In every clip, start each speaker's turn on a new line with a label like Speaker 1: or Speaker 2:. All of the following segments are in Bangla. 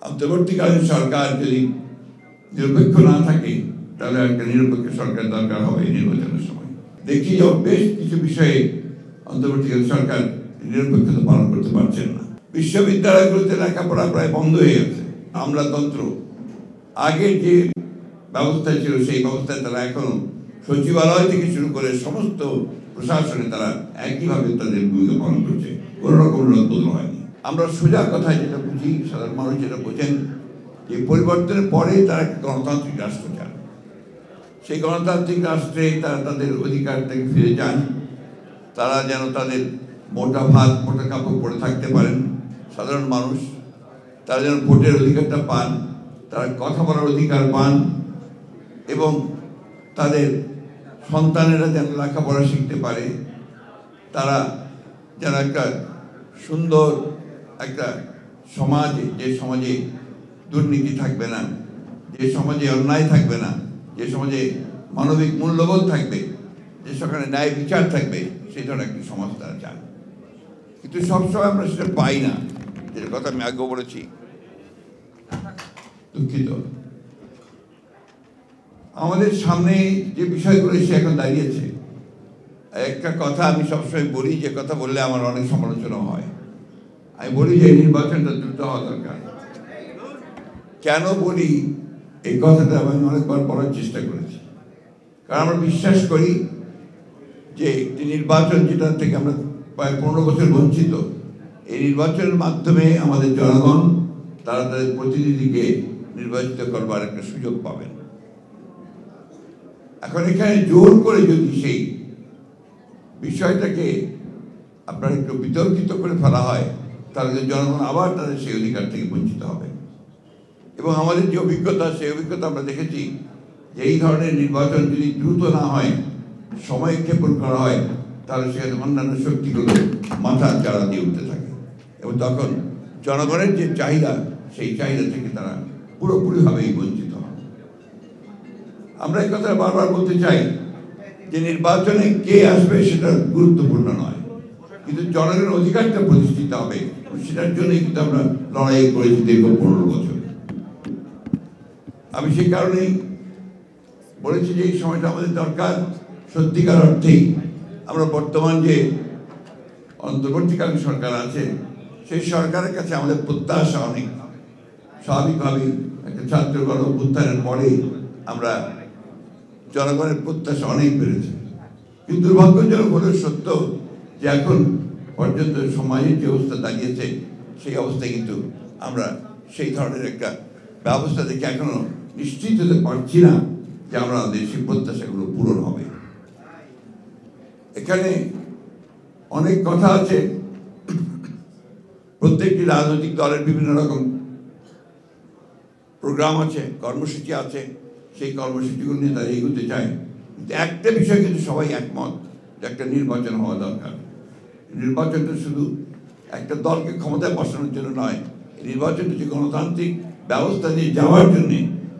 Speaker 1: অন্তর্বর্তীকালীন সরকার যদি নিরপেক্ষ না থাকে তাহলে একটা নিরপেক্ষ সরকার দরকার হবে নির্বাচনের সময়। দেখি যে বেশ কিছু বিষয়ে অন্তর্বর্তীকালীন সরকার নিরপেক্ষতা পালন করতে পারছেন না। বিশ্ববিদ্যালয়গুলোতে লেখাপড়া প্রায় বন্ধ হয়ে গেছে। আমলাতন্ত্র আগের যে ব্যবস্থা ছিল সেই ব্যবস্থায় তারা এখনো সচিবালয় থেকে শুরু করে সমস্ত প্রশাসনে তারা একইভাবে তাদের ভূমিকা পালন করছে, কোনো রকম রদবদল হয়নি। আমরা সোজা কথায় যেটা বুঝি, সাধারণ মানুষ যেটা বোঝেন, যে পরিবর্তনের পরে তারা একটা গণতান্ত্রিক রাষ্ট্র চান। সেই গণতান্ত্রিক রাষ্ট্রে তারা তাদের অধিকার থেকে ফিরে যান, তারা যেন তাদের মোটা ভাত মোটা কাপড় পরে থাকতে পারেন সাধারণ মানুষ, তারা যেন ভোটের অধিকারটা পান, তারা কথা বলার অধিকার পান, এবং তাদের সন্তানেরা যেন লেখাপড়া শিখতে পারে, তারা যেন একটা সুন্দর একটা সমাজ, যে সমাজে দুর্নীতি থাকবে না, যে সমাজে অন্যায় থাকবে না, যে সমাজে মানবিক মূল্যবোধ থাকবে, যে সেখানে ন্যায় বিচার থাকবে, সেই ধরনের একটি সমাজ তারা চান। কিন্তু সবসময় আমরা সেটা পাই না, যেটা কথা আমি আগেও বলেছি, দুঃখিত। আমাদের সামনে যে বিষয়গুলো এসে এখন দাঁড়িয়েছে, একটা কথা আমি সবসময় বলি, যে কথা বললে আমার অনেক সমালোচনা হয়। আমি বলি যে নির্বাচনটা দ্রুত হওয়া দরকার। কেন বলি এই কথাটা আমি অনেকবার বলার চেষ্টা করেছি, কারণ আমরা বিশ্বাস করি যে একটি নির্বাচন, যেটা থেকে আমরা প্রায় 15 বছর বঞ্চিত, এই নির্বাচনের মাধ্যমে আমাদের জনগণ তারা তাদের প্রতিনিধিকে নির্বাচিত করবার একটা সুযোগ পাবেন। এখন এখানে জোর করে যদি সেই বিষয়টাকে আপনার একটু বিতর্কিত করে ফেলা হয়, তাহলে জনগণ আবার তাদের সেই অধিকার থেকে বঞ্চিত হবে। এবং আমাদের যে অভিজ্ঞতা, সেই অভিজ্ঞতা আমরা দেখেছি যে এই ধরনের নির্বাচন যদি দ্রুত না হয়, সময় ক্ষেপণ করা হয়, তাহলে সেখানে অন্যান্য শক্তিগুলো মাথা চাড়া দিয়ে উঠতে থাকে, এবং তখন জনগণের যে চাহিদা, সেই চাহিদা থেকে তারা পুরোপুরিভাবেই বঞ্চিত হয়। আমরা এই কথা বারবার বলতে চাই যে নির্বাচনে কে আসবে সেটা গুরুত্বপূর্ণ নয়, কিন্তু জনগণের অধিকারটা প্রতিষ্ঠিত হবে, সেটার জন্যই কিন্তু আমরা লড়াই করেছি দীর্ঘ 15 বছর। আমি সেই কারণেই বলেছি যে এই সময়টা আমাদের দরকার। সত্যিকার অর্থেই আমরা বর্তমান যে অন্তর্বর্তীকালীন সরকার আছে, সেই সরকারের কাছে আমাদের প্রত্যাশা অনেক। স্বাভাবিকভাবেই একটা ছাত্র গণ অভ্যুত্থানের পরে আমরা জনগণের প্রত্যাশা অনেক বেড়েছে, কিন্তু দুর্ভাগ্যজনক হলেও সত্য যে এখন পর্যন্ত সমাজের যে অবস্থা দাঁড়িয়েছে, সেই অবস্থায় কিন্তু আমরা সেই ধরনের একটা ব্যবস্থা দেখে এখনো নিশ্চিত হতে পারছি না যে আমরা আমাদের সেই প্রত্যাশাগুলো পূরণ হবে। এখানে অনেক কথা আছে, প্রত্যেকটি রাজনৈতিক দলের বিভিন্ন রকম প্রোগ্রাম আছে, কর্মসূচি আছে, সেই কর্মসূচিগুলো নিয়ে তারা এগোতে চায়। কিন্তু একটা বিষয় কিন্তু সবাই একমত, যে একটা নির্বাচন হওয়া দরকার। নির্বাচনটা শুধু একটা দলকে ক্ষমতায় বসানোর জন্য নয়, নির্বাচনটা যে গণতান্ত্রিক ব্যবস্থা দিয়ে যাওয়ার জন্য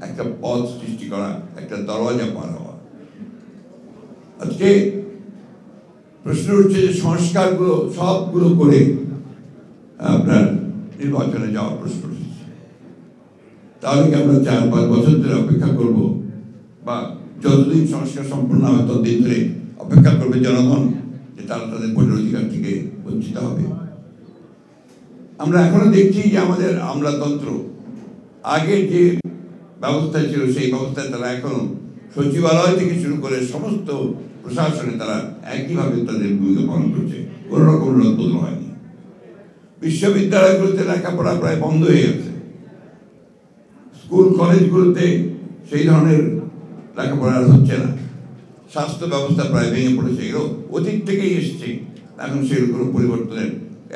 Speaker 1: একটা পথ সৃষ্টি করা, একটা দরওয়াজা পার হওয়া। আজকে প্রশ্ন উঠছে যে সংস্কারগুলো সবগুলো করে আপনার নির্বাচনে যাওয়ার প্রশ্ন উঠছে, তাহলে কি আমরা 4-5 বছর ধরে অপেক্ষা করব, বা যতদিন সংস্কার সম্পূর্ণ হবে ততদিন ধরে অপেক্ষা করবে জনগণ যে তারা তাদের ভোটের অধিকার থেকে বঞ্চিত হবে? আমরা এখনো দেখছি যে আমাদের আমলাতন্ত্র আগের যে ব্যবস্থা ছিল, সেই ব্যবস্থায় তারা এখনো সচিবালয় থেকে শুরু করে সমস্ত প্রশাসনে তারা একইভাবে তাদের ভূমিকা পালন করছে, কোনো রকম রদবদল হয়নি। বিশ্ববিদ্যালয়গুলোতে লেখাপড়া প্রায় বন্ধ হয়ে গেছে, স্কুল কলেজগুলোতে সেই ধরনের লেখাপড়া হচ্ছে না, স্বাস্থ্য ব্যবস্থা প্রায় ভেঙে পড়েছে। এগুলো অতীত থেকেই এসছে, এখন সেগুলো কোনো পরিবর্তনের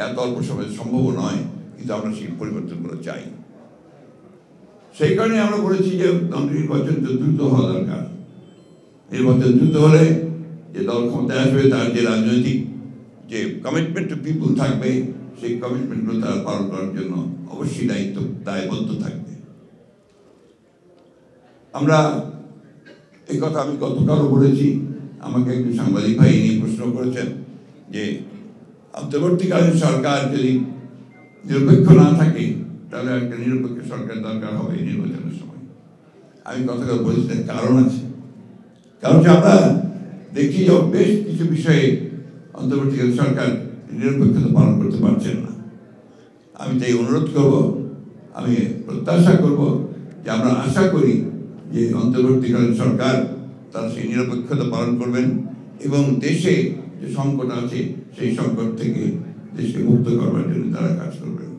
Speaker 1: এত অল্প সময়ে সম্ভব নয়, কিন্তু আমরা সেই পরিবর্তনগুলো চাই। সেই কারণে আমরা বলেছি যে নির্বাচন দ্রুত হওয়া দরকার। নির্বাচন দ্রুত হলে যে দল ক্ষমতায় আসবে, তার যে রাজনৈতিক যে কমিটমেন্ট টু পিপুল থাকবে, সেই কমিটমেন্টগুলো তারা পালন করার জন্য অবশ্যই দায়বদ্ধ থাকবে। আমরা এই কথা আমি গতকালও বলেছি, আমাকে একজন সাংবাদিক ভাই নিয়ে প্রশ্ন করেছেন যে অন্তর্বর্তীকালীন সরকার যদি নিরপেক্ষ না থাকে তাহলে একটা নিরপেক্ষ সরকার দরকার হবে এই নির্বাচনের সময়। আমি কথাটা বলছি না, কারণ আছে। কারণ যে আমরা দেখি যে বেশ কিছু বিষয়ে অন্তর্বর্তীকালীন সরকার নিরপেক্ষতা পালন করতে পারছেন না। আমি তাই অনুরোধ করব, আমি প্রত্যাশা করব যে আমরা আশা করি যে অন্তর্বর্তীকালীন সরকার তারা সেই নিরপেক্ষতা পালন করবেন এবং দেশে যে সংকট আছে সেই সংকট থেকে দেশকে মুক্ত করবার জন্য তারা কাজ করবেন।